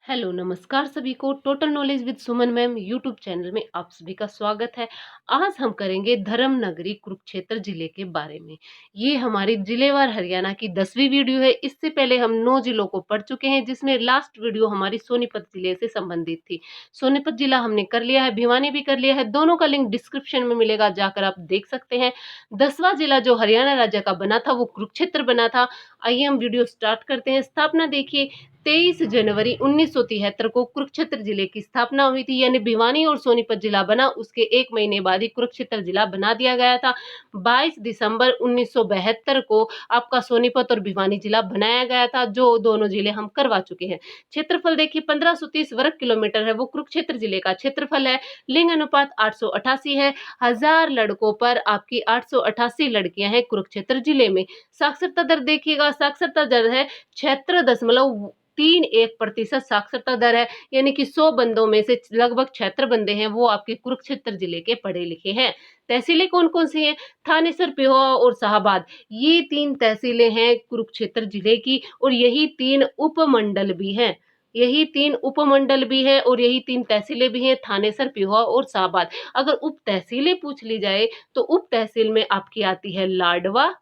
Hello नमस्कार सभी को total knowledge with Suman ma'am YouTube channel में आप सभी का स्वागत है। आज हम करेंगे धर्म नगरी कुरुक्षेत्र जिले के बारे में। ये हमारी जिलेवार हरियाणा की 10वीं वीडियो है। इससे पहले हम 9 जिलों को पढ़ चुके हैं, जिसमें लास्ट वीडियो हमारी सोनीपत जिले से संबंधित थी। सोनीपत जिला हमने कर लिया है, भिवानी भी कर लिया है। दोनों का लिंक डिस्क्रिप्शन में मिलेगा, जाकर आप देख सकते हैं। 10वां जिला जो हरियाणा राज्य का बना था वो कुरुक्षेत्र बना था। आइए हम वीडियो स्टार्ट करते हैं। स्थापना देखिए, 23 जनवरी 1973 को कुरुक्षेत्र जिले की स्थापना हुई थी, यानी भिवानी और सोनीपत जिला बना उसके 1 महीने बाद ही कुरुक्षेत्र जिला बना दिया गया था। 22 दिसंबर 1972 को आपका सोनीपत और भिवानी जिला बनाया गया था, जो दोनों जिले हम करवा चुके हैं। क्षेत्रफल देखिए 1530 वर्ग किलोमीटर है, वो कुरुक्षेत्र जिले का क्षेत्रफल है। लिंग अनुपात 888 है। 1000 लड़कों पर आपकी 888 लड़कियां हैं कुरुक्षेत्र जिले में। साक्षरता दर देखिएगा, साक्षरता दर है 76.31% साक्षरता दर है, यानी कि 100 बंदों में से लगभग 76 बंदे हैं वो आपके कुरुक्षेत्र जिले के पढ़े लिखे हैं। तहसीलें कौन कौन सी हैं? थानेसर, पिहोवा और शाहबाद, ये 3 तहसीलें हैं कुरुक्षेत्र जिले की, और यही 3 उपमंडल भी हैं। यही 3 उपमंडल भी है और यही 3 तहसीलें भी हैं, थानेसर, पिहोवा और शाहबाद। अगर उप तहसीलें पूछ ली जाए तो उप तहसील में आपकी आती है लाडवा,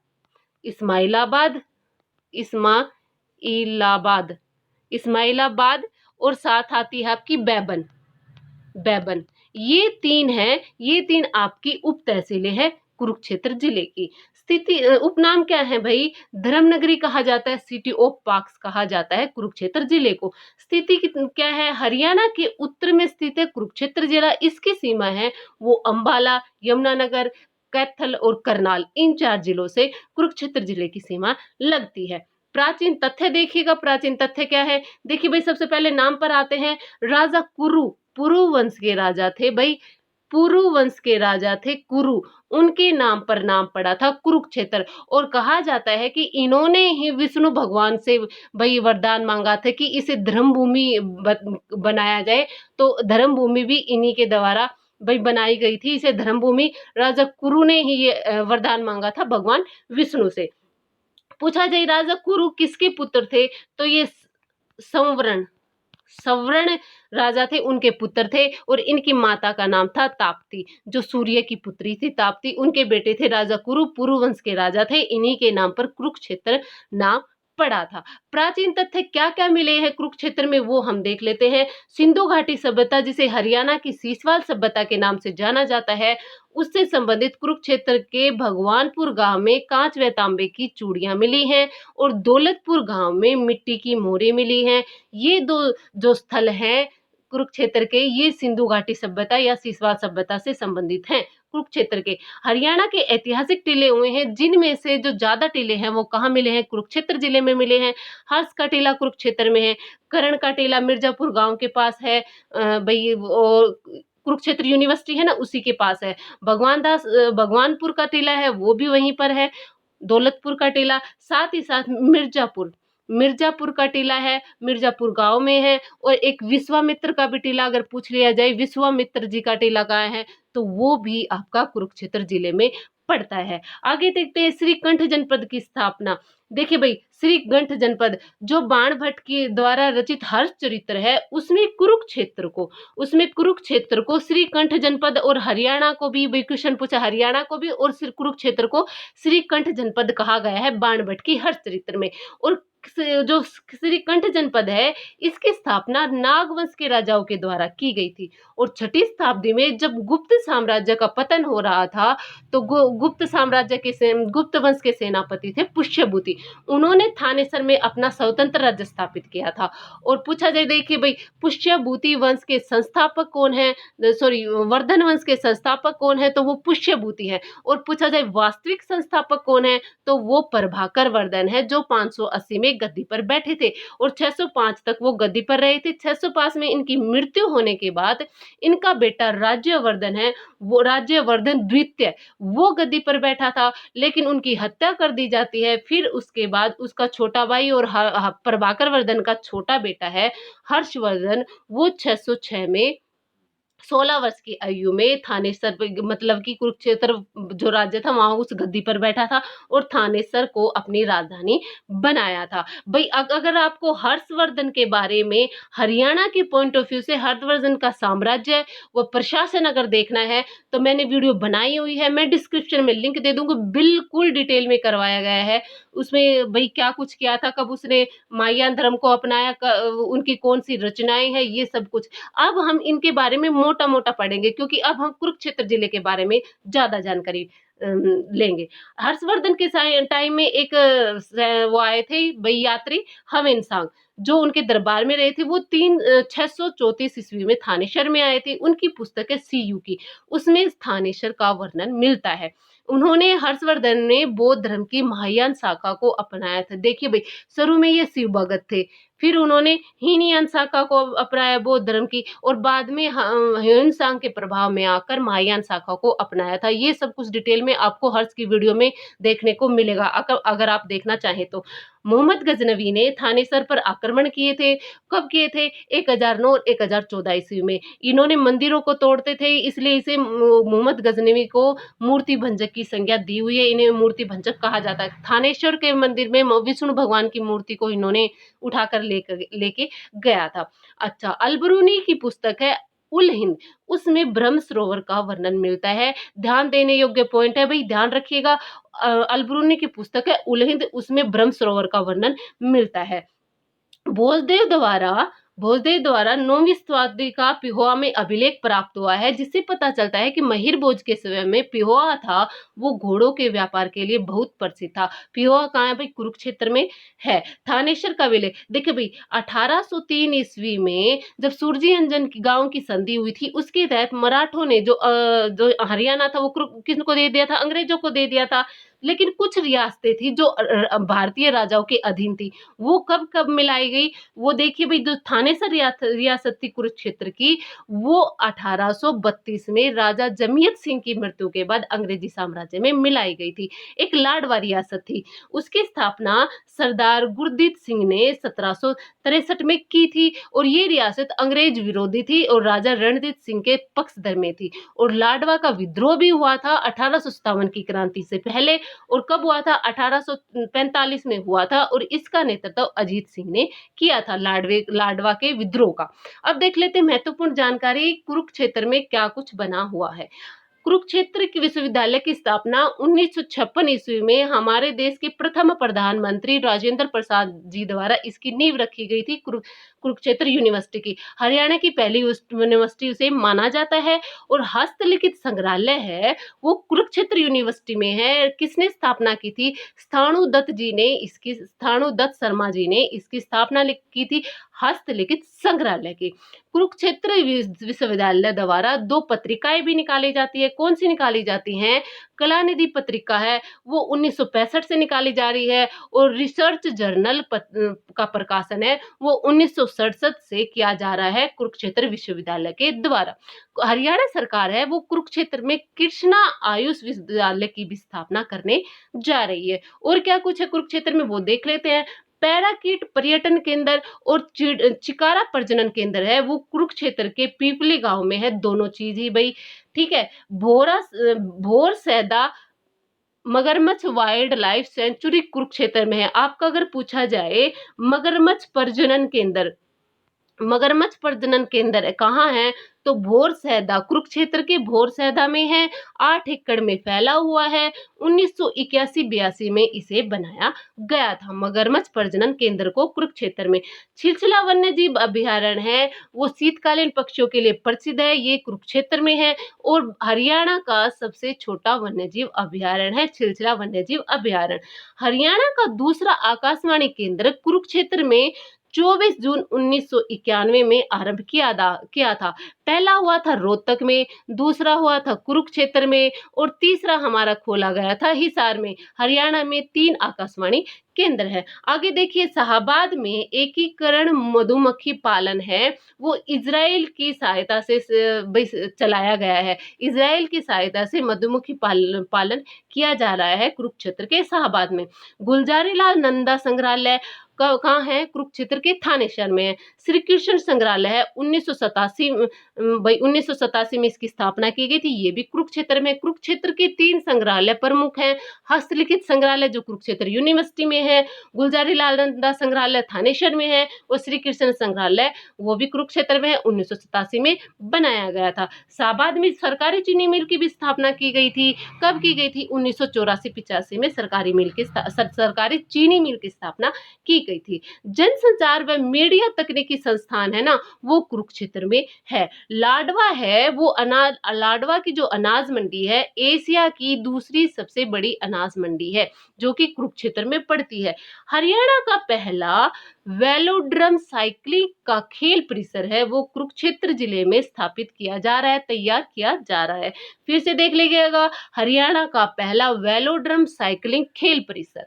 इस्माइलाबाद, इस्माइलाबाद, इस्माइलाबाद, और साथ आती है आपकी बैबन। बैबन, ये 3 हैं, ये 3 आपकी उप तहसीलें हैं कुरुक्षेत्र जिले की। स्थिति उपनाम क्या है भाई? धर्मनगरी कहा जाता है, सिटी ऑफ पार्क्स कहा जाता है कुरुक्षेत्र जिले को। स्थिति क्या है? हरियाणा के उत्तर में स्थित है कुरुक्षेत्र जिला। इसकी सीमा है वो अंबाला, यमुनानगर, कैथल और करनाल, इन 4 जिलों से कुरुक्षेत्र जिले की सीमा लगती है। प्राचीन तथ्य देखिएगा, प्राचीन तथ्य क्या है? देखिए भाई, सबसे पहले नाम पर आते हैं राजा कुरु। पुरु वंश के राजा थे भाई, पुरु वंश के राजा थे कुरु। उनके नाम पर नाम पड़ा था कुरुक्षेत्र, और कहा जाता है कि इन्होंने ही विष्णु भगवान से भाई वरदान मांगा था कि इसे धर्म भूमि बनाया जाए। तो धर्म भूमि भी इन्हीं के द्वारा भाई बनाई गई थी, इसे धर्म भूमि। राजा कुरु ने ही ये वरदान मांगा था भगवान विष्णु से। पूछा जाए राजा कुरु किसके पुत्र थे, तो ये संवरण, सवर्ण राजा थे, उनके पुत्र थे, और इनकी माता का नाम था ताप्ती, जो सूर्य की पुत्री थी ताप्ती। उनके बेटे थे राजा कुरु, पुरु वंश के राजा थे। इन्हीं के नाम पर कुरुक्षेत्र नाम पड़ा था। प्राचीन तथ्य क्या क्या मिले हैं कुरुक्षेत्र में, वो हम देख लेते हैं। सिंधु घाटी सभ्यता, जिसे हरियाणा की सीसवाल सभ्यता के नाम से जाना जाता है, उससे संबंधित कुरुक्षेत्र के भगवानपुर गांव में कांच व तांबे की चूड़ियां मिली हैं, और दौलतपुर गांव में मिट्टी की मोहरें मिली हैं। ये दो जो स्थल हैं कुरुक्षेत्र के, ये सिंधु घाटी सभ्यता या सीसवाल सभ्यता से संबंधित हैं। कुरुक्षेत्र के हरियाणा के ऐतिहासिक टीले हुए हैं, जिनमें से जो ज्यादा टीले हैं वो कहाँ मिले हैं? कुरुक्षेत्र जिले में मिले हैं। हर्ष का टीला कुरुक्षेत्र में है। करण का टीला मिर्जापुर गांव के पास है, भाई वो कुरुक्षेत्र यूनिवर्सिटी है ना, उसी के पास है। भगवानपुर का टीला है, वो भी वहीं पर है। दौलतपुर का टीला, साथ ही साथ मिर्जापुर, मिर्जापुर का टीला है, मिर्जापुर गांव में है। और एक विश्वामित्र का भी टीला अगर पूछ लिया जाए, विश्वामित्र जी का टीला कहाँ है, तो वो भी आपका कुरुक्षेत्र जिले में पड़ता है। आगे देखते हैं श्रीकंठ जनपद की स्थापना। देखिए भाई, श्रीकंठ जनपद जो बाण भट्ट के द्वारा रचित हर्ष चरित्र है, उसमें कुरुक्षेत्र को श्रीकंठ जनपद, और हरियाणा को भी, भाई क्वेश्चन पूछा, हरियाणा को भी और कुरुक्षेत्र को श्रीकंठ जनपद कहा गया है बाण भट्ट की हर्ष चरित्र में। और जो श्रीकंठ जनपद है, इसकी स्थापना नागवंश के राजाओं के द्वारा की गई थी। और 6ठी शताब्दी में जब गुप्त साम्राज्य का पतन हो रहा था, तो गुप्त वंश के सेनापति थे पुष्यभूति। उन्होंने थानेसर में अपना स्वतंत्र राज्य स्थापित किया था। और पूछा जाए, देखिए भाई, पुष्यभूति वंश के संस्थापक कौन है? सॉरी, वर्धन वंश के संस्थापक कौन है? तो वो पुष्यभूति है। और पूछा जाए वास्तविक संस्थापक कौन है, तो वो प्रभाकर वर्धन है, जो 580 में गद्दी पर बैठे थे और 605 तक वो गद्दी पर रहे थे। 605 में इनकी मृत्यु होने के बाद इनका बेटा राज्यवर्धन है, वो राज्यवर्धन द्वितीय, वो गद्दी पर बैठा था, लेकिन उनकी हत्या कर दी जाती है। फिर उसके बाद उसका छोटा भाई और प्रभाकर वर्धन का छोटा बेटा है हर्षवर्धन, वो 606 में 16 वर्ष की आयु में थानेसर मतलब कि कुरुक्षेत्र जो राज्य था वहाँ उस गद्दी पर बैठा था और थानेसर को अपनी राजधानी बनाया था। भई अगर आपको हर्षवर्धन के बारे में हरियाणा के पॉइंट ऑफ व्यू से हर्षवर्धन का साम्राज्य व प्रशासन अगर देखना है तो मैंने वीडियो बनाई हुई है, मैं डिस्क्रिप्शन में लिंक दे दूँगी, बिल्कुल डिटेल में करवाया गया है। उसमें भई क्या कुछ किया था, कब उसने महायान धर्म को अपनाया, उनकी कौन-सी रचनाएँ हैं, ये सब कुछ। अब हम इनके बारे में मोटा-मोटा पढ़ेंगे क्योंकि अब हम कुरुक्षेत्र जिले के बारे में ज़्यादा जानकारी लेंगे। हर्षवर्धन के टाइम में एक वो आए थे भई यात्री ह्वेनसांग, जो उनके दरबार में रहे थे, वो 634 ईस्वी में थानेश्वर में आए थे। उनकी पुस्तक है सीयू की, उसमें थानेश्वर का वर्णन मिलता है। उन्होंने हर्षवर्धन ने बौद्ध धर्म की महायान शाखा को अपनाया था। देखिए भई, शुरू में ये शिव भगत थे, फिर उन्होंने हीनयान शाखा को अपनाया बौद्ध धर्म की और बाद में ह्वेनसांग के प्रभाव में आकर महायान शाखा को अपनाया था। ये सब कुछ डिटेल में आपको हर्ष की वीडियो में देखने को मिलेगा अगर आप देखना चाहें तो। मोहम्मद गजनवी ने थानेसर पर आक्रमण किए थे। कब किए थे? 1009 और 1014 ईस्वी में। इन्होंने मंदिरों को तोड़ते थे, इसलिए इसे मोहम्मद गजनवी को मूर्ति भंजक की संज्ञा दी हुई है। इन्हें मूर्ति भंजक कहा जाता है। थानेश्वर के मंदिर में विष्णु भगवान की मूर्ति को इन्होंने उठाकर लेके गया था। अच्छा, अलबरूनी की पुस्तक है उल हिंद, उसमें ब्रह्म सरोवर का वर्णन मिलता है। ध्यान देने योग्य पॉइंट है भई, ध्यान रखिएगा। अलबरूनी की पुस्तक है उल हिंद, उसमें ब्रह्म सरोवर का वर्णन मिलता है। भोजदेव द्वारा भोजदेव द्वारा 9वीं शताब्दी का पिहोवा में अभिलेख प्राप्त हुआ है, जिससे पता चलता है कि महिर भोज के समय में पिहोवा था, वो घोड़ों के व्यापार के लिए बहुत प्रसिद्ध था। पिहोवा कहाँ है भाई? कुरुक्षेत्र में है। थानेश्वर का विलेख देखिए भाई, 1803 ईस्वी में जब सूरजी अंजन की गांव की संधि हुई थी, उसके तहत मराठों ने जो हरियाणा था वो किसको दे दिया था? अंग्रेजों को दे दिया था। लेकिन कुछ रियासतें थी जो भारतीय राजाओं के अधीन थी, वो कब मिलाई गई? वो देखिए भाई, जो थानेसर रियासत थी कुरुक्षेत्र की, वो 1832 में राजा जमीयत सिंह की मृत्यु के बाद अंग्रेजी साम्राज्य में मिलाई गई थी। एक लाडवा रियासत थी। उसकी स्थापना सरदार गुरदीप सिंह ने 1763 में की थी और ये रियासत अंग्रेज विरोधी थी और राजा रणजीत सिंह के पक्षधर में थी। और लाडवा का विद्रोह भी हुआ था 1857 की क्रांति से पहले, और कब हुआ था? 1845 में हुआ था और इसका नेतृत्व अजीत सिंह ने किया था, लाडवा के विद्रोह का। अब देख लेते हैं महत्वपूर्ण जानकारी, कुरुक्षेत्र में क्या कुछ बना हुआ है। कुरुक्षेत्र की विश्वविद्यालय की स्थापना 1956 ईस्वी में हमारे देश के प्रथम प्रधानमंत्री राजेंद्र प्रसाद जी द्वारा इसकी नींव रखी गई थी। कुरुक्षेत्र यूनिवर्सिटी की, हरियाणा की पहली यूनिवर्सिटी उसे माना जाता है। और हस्तलिखित संग्रहालय है वो कुरुक्षेत्र यूनिवर्सिटी में है। किसने स्थापना की थी? स्थाणु दत्त शर्मा जी ने इसकी स्थापना की थी, हस्तलिखित संग्रहालय की। कुरुक्षेत्र विश्वविद्यालय द्वारा 2 पत्रिकाएं भी निकाली जाती है। कौन सी निकाली जाती हैं? कलानिधि पत्रिका है, वो 1965 से निकाली जा रही है, और रिसर्च जर्नल का प्रकाशन है, वो 1967 से किया जा रहा है कुरुक्षेत्र विश्वविद्यालय के द्वारा। हरियाणा सरकार है वो कुरुक्षेत्र में कृष्णा आयुष विश्वविद्यालय की भी स्थापना करने जा रही है। और क्या कुछ है कुरुक्षेत्र में, वो देख लेते हैं। पैराकीट पर्यटन केंद्र और चिकारा प्रजनन केंद्र है, वो कुरुक्षेत्र के पीपली गांव में है। दोनों चीज ही भाई, ठीक है। भोरसैदा मगरमच्छ वाइल्ड लाइफ सेंचुरी कुरुक्षेत्र में है। आपका अगर पूछा जाए मगरमच्छ प्रजनन केंद्र कहाँ है, तो भोरसैदा, कुरुक्षेत्र के भोरसैदा में है। 8 एकड़ में फैला हुआ है। 1981-82 में इसे बनाया गया था, मगरमच्छ प्रजनन केंद्र को कुरुक्षेत्र में। छिलछिला वन्य जीव अभ्यारण्य है, वो शीतकालीन पक्षियों के लिए प्रसिद्ध है, ये कुरुक्षेत्र में है। और हरियाणा का सबसे छोटा वन्य जीव अभ्यारण्य है छिलछिला वन्य जीव अभ्यारण्य। हरियाणा का दूसरा आकाशवाणी केंद्र कुरुक्षेत्र में 24 जून 1991 में आरंभ किया था। पहला हुआ था रोहतक में, दूसरा हुआ था कुरुक्षेत्र में, और तीसरा हमारा खोला गया था हिसार में। हरियाणा में 3 आकाशवाणी केंद्र है। आगे देखिए, शाहाबाद में एकीकरण मधुमक्खी पालन है, वो इजराइल की सहायता से चलाया गया है। इजराइल की सहायता से मधुमक्खी पालन किया जा रहा है कुरुक्षेत्र के शाहाबाद में। गुलजारीलाल नंदा संग्रहालय कहाँ है? कुरुक्षेत्र के थानेसर में है। श्री कृष्ण संग्रहालय है, 1987 में इसकी स्थापना की गई थी, ये भी कुरुक्षेत्र में। कुरुक्षेत्र के 3 संग्रहालय प्रमुख हैं। हस्तलिखित संग्रहालय जो कुरुक्षेत्र यूनिवर्सिटी में है, गुलजारीलाल नंदा संग्रहालय थानेसर में है, और श्री कृष्ण संग्रहालय वो भी कुरुक्षेत्र में है, 1987 में बनाया गया था। शाहाबाद में सरकारी चीनी मिल की भी स्थापना की गई थी। कब की गई थी? 1984-85 में सरकारी चीनी मिल की स्थापना की गई थी। जनसंचार व मीडिया तकनीकी संस्थान है ना, वो कुरुक्षेत्र में है। लाडवा है, वो लाडवा की जो अनाज मंडी है, एशिया की दूसरी सबसे बड़ी अनाज मंडी है, जो कि कुरुक्षेत्र में पड़ती है। हरियाणा का पहला वेलोड्रम साइकिलिंग का खेल परिसर है, वो कुरुक्षेत्र जिले में स्थापित किया जा रहा है, तैयार किया जा रहा है। फिर से देख लीजिएगा, हरियाणा का पहला वेलोड्रम साइकिलिंग खेल परिसर।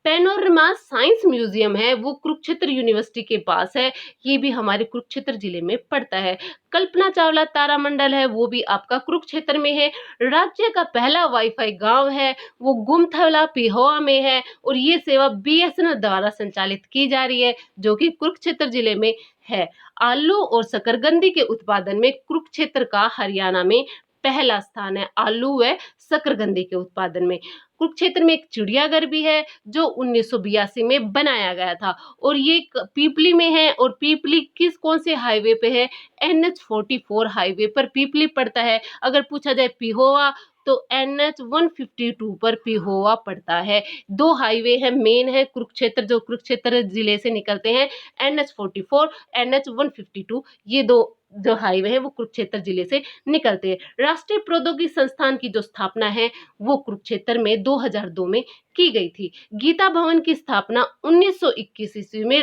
पैनोरमा साइंस म्यूजियम है, वो कुरुक्षेत्र यूनिवर्सिटी के पास है, ये भी हमारे कुरुक्षेत्र जिले में पड़ता है। कल्पना चावला तारामंडल है, वो भी आपका कुरुक्षेत्र में है। राज्य का पहला वाईफाई गांव है, वो गुमथला पिहोवा में है, और ये सेवा बीएसएनएल द्वारा संचालित की जा रही है, जो कि कुरुक्षेत्र जिले में है। आलू और शकरकंदी के उत्पादन में कुरुक्षेत्र का हरियाणा में पहला स्थान है, आलू व शकरकंदी के उत्पादन में। कुरुक्षेत्र में एक चिड़ियाघर भी है, जो 1982 में बनाया गया था, और ये पीपली में है। और पीपली कौन से हाईवे पे है? NH44 हाईवे पर पीपली पड़ता है। अगर पूछा जाए पिहोवा, तो NH152 पर पिहोवा पड़ता है। 2 हाईवे है, मेन है कुरुक्षेत्र, जो कुरुक्षेत्र जिले से निकलते हैं, NH44, NH152, ये 2 जो हाईवे है वो कुरुक्षेत्र जिले से निकलते हैं। राष्ट्रीय प्रौद्योगिकी संस्थान की जो स्थापना है, वो कुरुक्षेत्र में 2002 में की गई थी। गीता भवन की स्थापना 1921 ईस्वी में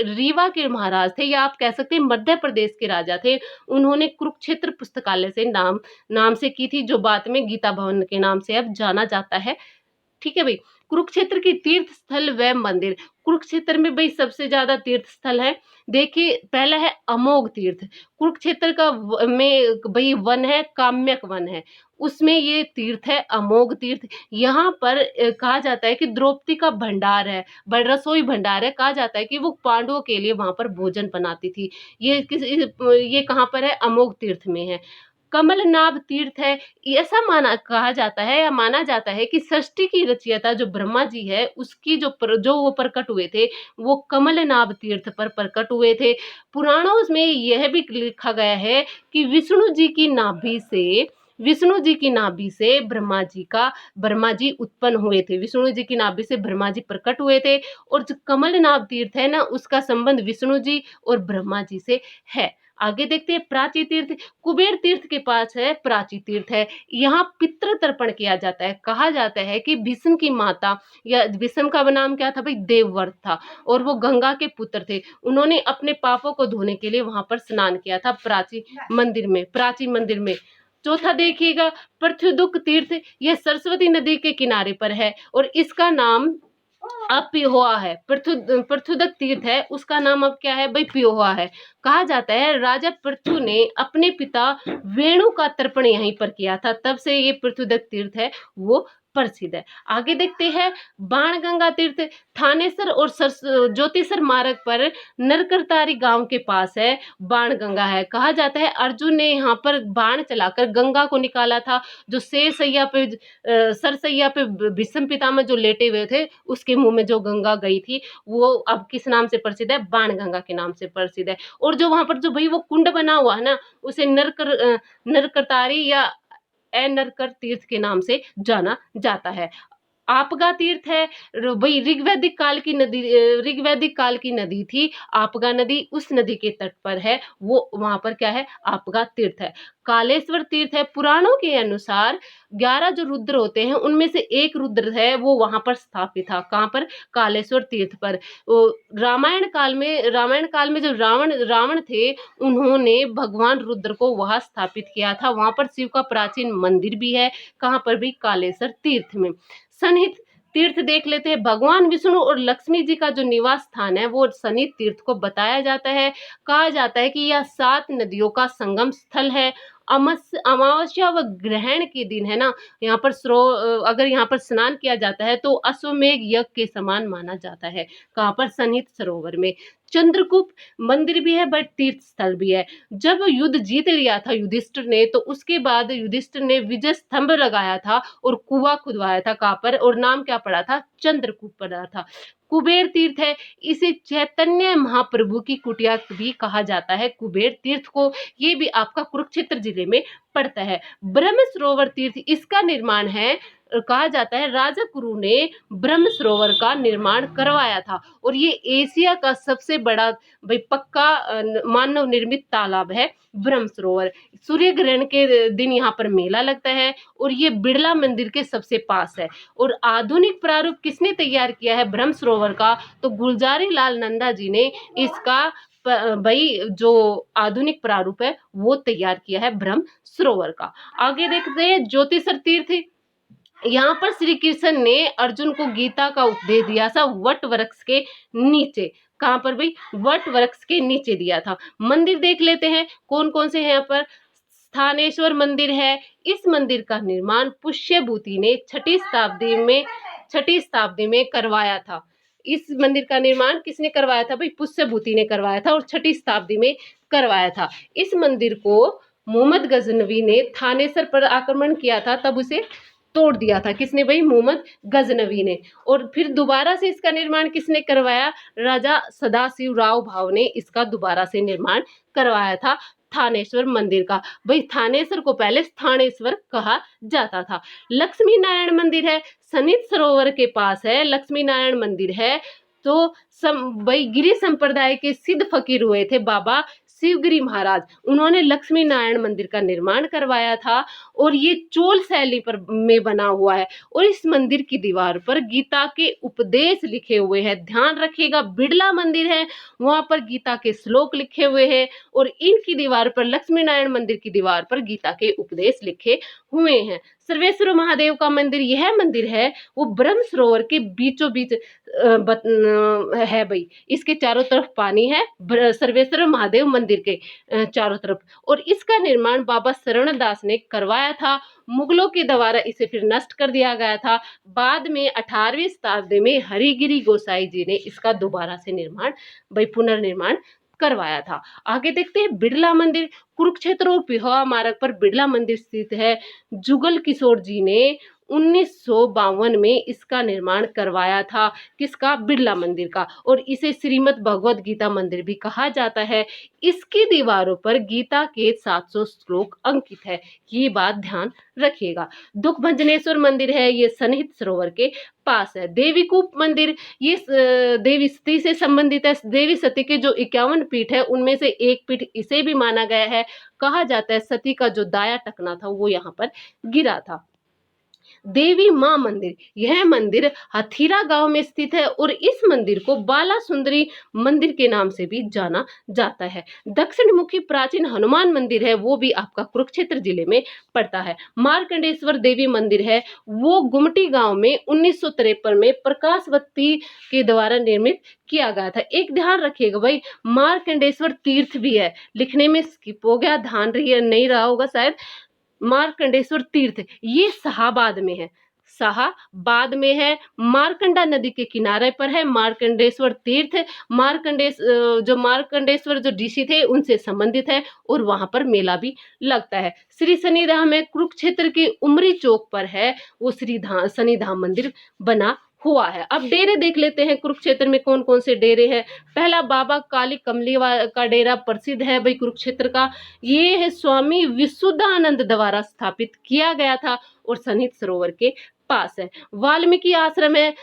रीवा के महाराज थे, या आप कह सकते हैं मध्य प्रदेश के राजा थे, उन्होंने कुरुक्षेत्र पुस्तकालय से नाम से की थी, जो बाद में गीता भवन के नाम से अब जाना जाता है। ठीक है भाई। कुरुक्षेत्र की तीर्थ स्थल व मंदिर। कुरुक्षेत्र में भाई सबसे ज्यादा तीर्थ स्थल है। देखिए, पहला है अमोघ तीर्थ। कुरुक्षेत्र का में भाई वन है, काम्यक वन है, उसमें ये तीर्थ है अमोघ तीर्थ। यहाँ पर कहा जाता है कि द्रौपदी का भंडार है, रसोई भंडार है। कहा जाता है कि वो पांडवों के लिए वहां पर भोजन बनाती थी। ये कहाँ पर है? अमोघ तीर्थ में है। कमलनाभ तीर्थ है, ऐसा कहा जाता है या माना जाता है कि सृष्टि की रचयिता जो ब्रह्मा जी है, उसकी जो वो प्रकट हुए थे, वो कमलनाभ तीर्थ पर प्रकट हुए थे। पुराणों में यह भी लिखा गया है कि विष्णु जी की नाभि से ब्रह्मा जी उत्पन्न हुए थे। विष्णु जी की नाभि से ब्रह्मा जी प्रकट हुए थे, और जो कमलनाभ तीर्थ है ना, उसका संबंध विष्णु जी और ब्रह्मा जी से है। आगे देखते हैं प्राची तीर्थ। कुबेर तीर्थ के पास है प्राची तीर्थ है, यहाँ पितृ तर्पण किया जाता है। कहा जाता है कि भीष्म की माता, या भीष्म का नाम क्या था भाई? देवव्रत था, और वो गंगा के पुत्र थे। उन्होंने अपने पापों को धोने के लिए वहां पर स्नान किया था प्राची मंदिर में। चौथा देखिएगा, पृथ्वीदुख तीर्थ, यह सरस्वती नदी के किनारे पर है, और इसका नाम अब पिहोवा है। पृथुदक तीर्थ है, उसका नाम अब क्या है भाई? पिहोवा है। कहा जाता है राजा पृथु ने अपने पिता वेणु का तर्पण यहीं पर किया था, तब से ये पृथुदक तीर्थ है वो प्रसिद्ध है। आगे देखते हैं बाणगंगा तीर्थ। थानेसर और ज्योतिसर मार्ग पर नरकरतारी गांव के पास है, बाणगंगा है। कहा जाता है अर्जुन ने यहाँ पर बाण चलाकर गंगा को निकाला था। जो सरसैया पे भीष्म पितामह जो लेटे हुए थे, उसके मुंह में जो गंगा गई थी, वो अब किस नाम से प्रसिद्ध है? बाणगंगा के नाम से प्रसिद्ध है। और जो वहां पर जो भाई वो कुंड बना हुआ है ना, उसे नरकरतारी या नरकर तीर्थ के नाम से जाना जाता है। आपगा तीर्थ है भाई, ऋग्वैदिक काल की नदी थी आपगा नदी, उस नदी के तट पर है वो, वहां पर क्या है? आपगा तीर्थ है। कालेश्वर तीर्थ है, पुराणों के अनुसार 11 जो रुद्र होते हैं, उनमें से एक रुद्र है वो वहां पर स्थापित था। कहां पर? कालेश्वर तीर्थ पर। रामायण काल में जो रावण थे, उन्होंने भगवान रुद्र को वहां स्थापित किया था। वहां पर शिव का प्राचीन मंदिर भी है। कहां पर भी? कालेश्वर तीर्थ में। सनहित तीर्थ देख लेते हैं। भगवान विष्णु और लक्ष्मी जी का जो निवास स्थान है वो शनि तीर्थ को बताया जाता है। कहा जाता है कि यह 7 नदियों का संगम स्थल है। अमावस्या व ग्रहण के दिन है ना, यहाँ पर अगर यहाँ पर स्नान किया जाता है तो अश्वमेघ यज्ञ के समान माना जाता है। कहाँ पर? सन्निहित सरोवर में। चंद्रकूप मंदिर भी है बट तीर्थ स्थल भी है। जब युद्ध जीत लिया था युधिष्ठिर ने, तो उसके बाद युधिष्ठिर ने विजय स्तंभ लगाया था और कुआं खुदवाया था। कहाँ पर? और नाम क्या पड़ा था? चंद्रकूप पड़ा था। कुबेर तीर्थ है, इसे चैतन्य महाप्रभु की कुटिया भी कहा जाता है, कुबेर तीर्थ को। ये भी आपका कुरुक्षेत्र जिले में पड़ता है। ब्रह्म सरोवर तीर्थ, इसका निर्माण है, कहा जाता है राजा कुरु ने ब्रह्म सरोवर का निर्माण करवाया था और ये एशिया का सबसे बड़ा भाई पक्का मानव निर्मित तालाब है ब्रह्म सरोवर। सूर्य ग्रहण के दिन यहाँ पर मेला लगता है और ये बिड़ला मंदिर के सबसे पास है। और आधुनिक प्रारूप किसने तैयार किया है ब्रह्म सरोवर का? तो गुलजारी लाल नंदा जी ने इसका भाई जो आधुनिक प्रारूप है वो तैयार किया है ब्रह्म सरोवर का। आगे देखते हैं ज्योतिषर तीर्थ। यहाँ पर श्री कृष्ण ने अर्जुन को गीता का उपदेश दिया था वट वृक्ष के नीचे। कहाँ पर भाई? वट वृक्ष के नीचे दिया था। मंदिर देख लेते हैं कौन कौन से हैं यहाँ पर। स्थानेश्वर मंदिर है। इस मंदिर का निर्माण पुष्यभूति ने छठी शताब्दी में करवाया था। इस मंदिर का निर्माण किसने करवाया था भाई? पुष्यभूति ने करवाया था और छठी शताब्दी में करवाया था। इस मंदिर को मोहम्मद गजनवी ने थानेसर पर आक्रमण किया था, तब उसे तोड़ दिया था। किसने भाई? मोहम्मद गजनवी ने। और फिर दोबारा से इसका निर्माण किसने करवाया? राजा सदाशिव राव भाव ने इसका दोबारा से निर्माण करवाया था थानेश्वर मंदिर का। भाई थानेश्वर को पहले स्थानेश्वर कहा जाता था। लक्ष्मी नारायण मंदिर है, सन्निहित सरोवर के पास है, लक्ष्मी नारायण मंदिर है। तो भाई गिरी संप्रदाय के सिद्ध फकीर हुए थे बाबा शिवगिरी महाराज, उन्होंने लक्ष्मी नारायण मंदिर का निर्माण करवाया था और ये चोल शैली पर में बना हुआ है। और इस मंदिर की दीवार पर गीता के उपदेश लिखे हुए हैं। ध्यान रखिएगा, बिड़ला मंदिर है, वहां पर गीता के श्लोक लिखे हुए हैं और इनकी दीवार पर, लक्ष्मी नारायण मंदिर की दीवार पर गीता के उपदेश लिखे हुए हैं। सर्वेश्वर महादेव का मंदिर, यह मंदिर है वो ब्रह्म सरोवर के बीचों बीच है भाई। इसके चारों तरफ पानी है, सर्वेश्वर महादेव मंदिर के चारों तरफ। और इसका निर्माण बाबा शरण दास ने करवाया था। मुगलों के द्वारा इसे फिर नष्ट कर दिया गया था। बाद में 18वीं शताब्दी में हरिगिरी गोसाई जी ने इसका दोबारा से निर्माण भाई पुनर्निर्माण करवाया था। आगे देखते हैं बिड़ला मंदिर। कुरुक्षेत्र और पिहोवा मार्ग पर बिड़ला मंदिर स्थित है। जुगल किशोर जी ने 1952 में इसका निर्माण करवाया था। किसका? बिड़ला मंदिर का। और इसे श्रीमद् भगवद गीता मंदिर भी कहा जाता है। इसकी दीवारों पर गीता के 700 श्लोक अंकित है, ये बात ध्यान रखिएगा। दुख भंजनेश्वर मंदिर है, ये सन्निहित सरोवर के पास है। देवीकूप मंदिर, ये देवी सती से संबंधित है। देवी सती के जो 51 पीठ है उनमें से एक पीठ इसे भी माना गया है। कहा जाता है सती का जो दाया टकना था वो यहाँ पर गिरा था। देवी मां मंदिर, यह मंदिर हथीरा गांव में स्थित है और इस मंदिर को बाला सुंदरी मंदिर के नाम से भी जाना जाता है। दक्षिण मुखी प्राचीन हनुमान मंदिर है, वो भी आपका कुरुक्षेत्र जिले में पड़ता है। मार्कंडेश्वर देवी मंदिर है, वो गुमटी गांव में 1953 में प्रकाशवती के द्वारा निर्मित किया गया था। एक ध्यान रखिएगा भाई, मार्कंडेश्वर तीर्थ भी है, लिखने में स्किप हो गया, ध्यान रही नहीं रहा होगा शायद। मार्कंडेश्वर तीर्थ ये शाहाबाद में है, शाहाबाद में है, मार्कंडा नदी के किनारे पर है मार्कंडेश्वर तीर्थ। मार्कंडेश्वर जो ऋषि थे उनसे संबंधित है और वहां पर मेला भी लगता है। श्री शनिधाम में कुरुक्षेत्र के उमरी चौक पर है, वो श्री शनिधाम मंदिर बना हुआ है। अब डेरे देख लेते हैं कुरुक्षेत्र में कौन कौन से डेरे हैं। पहला बाबा काली कमली का डेरा प्रसिद्ध है भाई कुरुक्षेत्र का। ये है स्वामी विशुद्धानंद द्वारा स्थापित किया गया था और सन्निहित सरोवर के पास है। वाल्मीकि आश्रम है,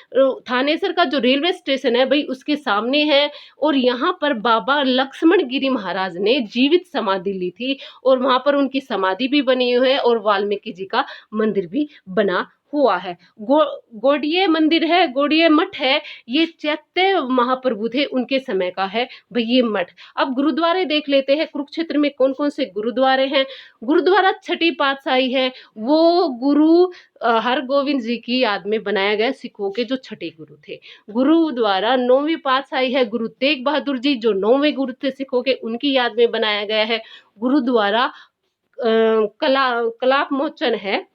थानेसर का जो रेलवे स्टेशन है भाई उसके सामने है और यहाँ पर बाबा लक्ष्मण गिरी महाराज ने जीवित समाधि ली थी और वहां पर उनकी समाधि भी बनी हुई है और वाल्मीकि जी का मंदिर भी बना हुआ है। गौड़ीय मंदिर है, गौड़ीय मठ है, ये चैत्य महाप्रभु थे उनके समय का है भाई ये मठ। अब गुरुद्वारे देख लेते हैं, कुरुक्षेत्र में कौन कौन से गुरुद्वारे हैं। गुरुद्वारा छठी पातशाही है, वो गुरु हरगोविंद जी की याद में बनाया गया, सिखों के जो छठे गुरु थे। गुरुद्वारा नौवीं पातशाही है, गुरु तेग बहादुर जी जो 9वें गुरु थे सिखों के, उनकी याद में बनाया गया है। गुरुद्वारा कलाप मोचन है,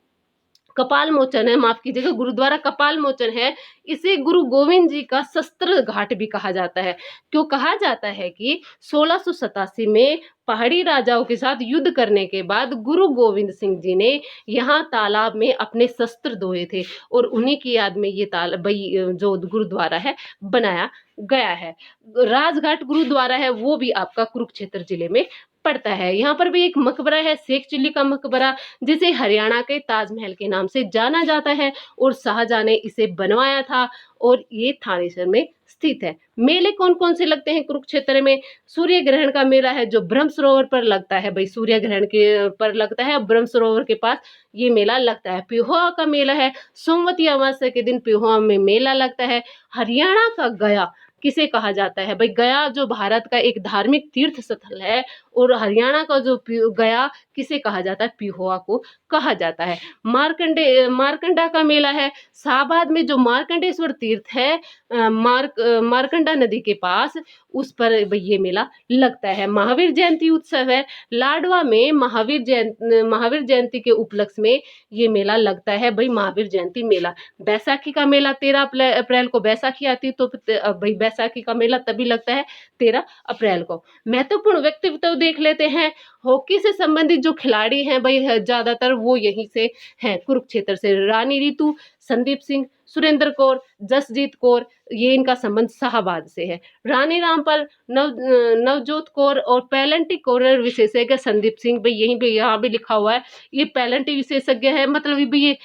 कपाल मोचन है, माफ कीजिएगा, गुरुद्वारा कपाल मोचन है। इसे गुरु गोविंद जी का शस्त्र घाट भी कहा जाता है। क्यों कहा जाता है कि 1687 में पहाड़ी राजाओं के साथ युद्ध करने के बाद गुरु गोविंद सिंह जी ने यहाँ तालाब में अपने शस्त्र धोए थे और उन्हीं की याद में ये जो गुरुद्वारा है बनाया गया है। राजघाट गुरुद्वारा है, वो भी आपका कुरुक्षेत्र जिले में पड़ता है। यहाँ पर भी एक मकबरा है, शेख चिल्ली का मकबरा, जिसे हरियाणा के ताजमहल के नाम से जाना जाता है और शाहजहां ने इसे बनवाया था और ये थानेसर में स्थित है। मेले कौन कौन से लगते हैं कुरुक्षेत्र में? सूर्य ग्रहण का मेला है जो ब्रह्म सरोवर पर लगता है भाई, सूर्य ग्रहण के पर लगता है, ब्रह्म सरोवर के पास ये मेला लगता है। पिहोवा का मेला है, सोमवती अमावस्या के दिन पिहोवा में मेला लगता है। हरियाणा का गया किसे कहा जाता है भाई? गया जो भारत का एक धार्मिक तीर्थ स्थल है और हरियाणा का जो गया किसे कहा जाता है? पिहोवा को कहा जाता है। मारकंडा का मेला है, शाहबाद में जो मार्कंडेश्वर तीर्थ है मारकंडा नदी के पास, उस पर ये मेला लगता है। महावीर जयंती उत्सव है, लाडवा में महावीर जयंती के उपलक्ष्य में ये मेला लगता है भाई, महावीर जयंती मेला। बैसाखी का मेला 13 अप्रैल को बैसाखी आती है, तो भाई बैसाखी का मेला तभी लगता है 13 अप्रैल को। महत्वपूर्ण व्यक्तित्व देख लेते हैं। हॉकी से संबंधित जो खिलाड़ी हैं भाई ज्यादातर वो यहीं से हैं, कुरुक्षेत्र से। रानी ऋतु, संदीप सिंह, सुरेंद्र कौर, जसजीत कौर, ये इनका संबंध शाहबाद से है। रानी रामपाल, नवजोत कौर और पैलेंटी कॉर्नर विशेषज्ञ संदीप सिंह, भाई यहीं पे यहाँ भी लिखा हुआ है ये पैलेंटी विशेषज्ञ है, मतलब भाई ये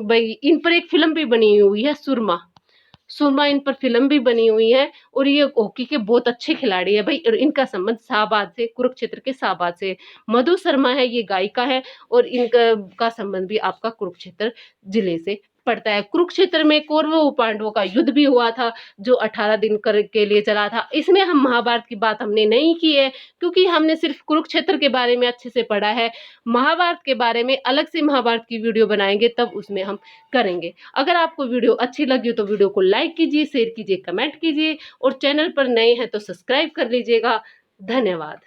भाई इन पर एक फिल्म भी बनी हुई है, सुरमा इन पर फिल्म भी बनी हुई है और ये हॉकी के बहुत अच्छे खिलाड़ी है भाई। और इनका संबंध शाहबाद से, कुरुक्षेत्र के शाहबाद से। मधु शर्मा है, ये गायिका है और इनका संबंध भी आपका कुरुक्षेत्र जिले से पड़ता है। कुरुक्षेत्र में कौरवों पांडवों का युद्ध भी हुआ था जो 18 दिन के लिए चला था। इसमें हम महाभारत की बात हमने नहीं की है क्योंकि हमने सिर्फ कुरुक्षेत्र के बारे में अच्छे से पढ़ा है। महाभारत के बारे में अलग से महाभारत की वीडियो बनाएंगे, तब उसमें हम करेंगे। अगर आपको वीडियो अच्छी लगी तो वीडियो को लाइक कीजिए, शेयर कीजिए, कमेंट कीजिए और चैनल पर नए हैं तो सब्सक्राइब कर लीजिएगा। धन्यवाद।